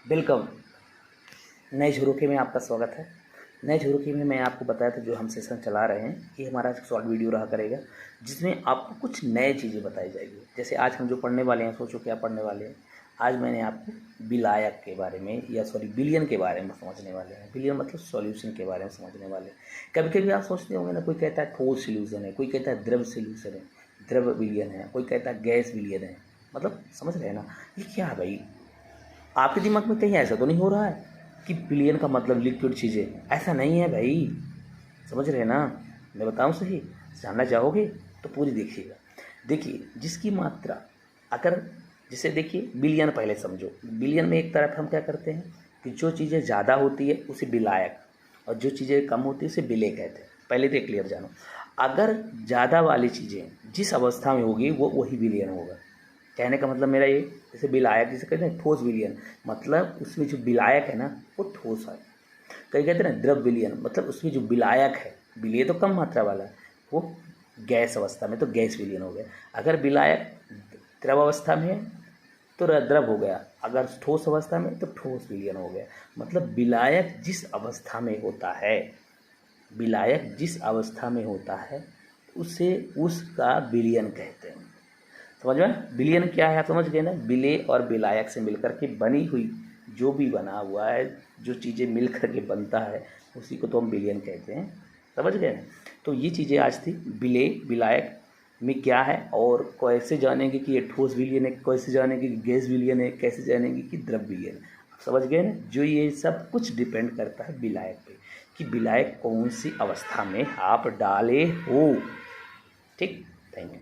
Welcome. नए झरोखे में आपका स्वागत है। नए झरोखे में मैं आपको बताया था, जो हम सेशन चला रहे हैं ये हमारा शॉर्ट वीडियो रहा करेगा, जिसमें आपको कुछ नए चीज़ें बताई जाएगी। जैसे आज हम जो पढ़ने वाले हैं, सोचो क्या पढ़ने वाले हैं। आज मैंने आपको विलायक के बारे में, या सॉरी विलियन के बारे में समझने वाले हैं। विलियन मतलब सॉल्यूशन के बारे में समझने वाले हैं। कभी कभी आप सोचते होंगे ना, कोई कहता है ठोस सॉल्यूशन है, कोई कहता है द्रव सॉल्यूशन है, द्रव विलियन है, कोई कहता है गैस विलियन है। मतलब समझ रहे हैं ना, ये क्या है भाई? आपके दिमाग में कहीं ऐसा तो नहीं हो रहा है कि विलियन का मतलब लिक्विड चीज़ें? ऐसा नहीं है भाई, समझ रहे हैं ना? मैं बताऊं सही, जानना चाहोगे तो पूरी देखिएगा। देखिए, जिसकी मात्रा अगर, जैसे देखिए बिलियन पहले समझो। बिलियन में एक तरफ हम क्या करते हैं कि जो चीज़ें ज़्यादा होती है उसे विलायक, और जो चीज़ें कम होती है उसे विलेय कहते हैं। पहले तो ये क्लियर जानो। अगर ज़्यादा वाली चीज़ें जिस अवस्था में होगी वो वही विलियन होगा। कहने का मतलब मेरा ये, जैसे विलायक जिसे कहते हैं ठोस विलियन, मतलब उसमें जो विलायक है ना वो ठोस है। कई कहते हैं ना द्रव विलियन, मतलब उसमें जो विलायक है, विलेय तो कम मात्रा वाला है, वो गैस अवस्था में तो गैस विलियन हो गया। अगर विलायक द्रव अवस्था में है तो द्रव हो गया, अगर ठोस अवस्था में तो ठोस विलियन हो गया। मतलब विलायक जिस अवस्था में होता है, विलायक जिस अवस्था में होता है उसे उसका विलियन कहते हैं। समझ में? विलियन क्या है आप समझ गए ना? विलेय और विलायक से मिलकर के बनी हुई, जो भी बना हुआ है, जो चीज़ें मिल कर के बनता है उसी को तो हम विलियन कहते हैं। समझ गए ना? तो ये चीज़ें आज थी, विलेय विलायक में क्या है, और कैसे जानेंगे कि ये ठोस विलियन है, कैसे जानेंगे कि गैस विलियन है, कैसे जानेंगे कि द्रव विलियन है। आप समझ गए ना? जो ये सब कुछ डिपेंड करता है विलायक पे, कि विलायक कौन सी अवस्था में आप डाले हो। ठीक, थैंक यू।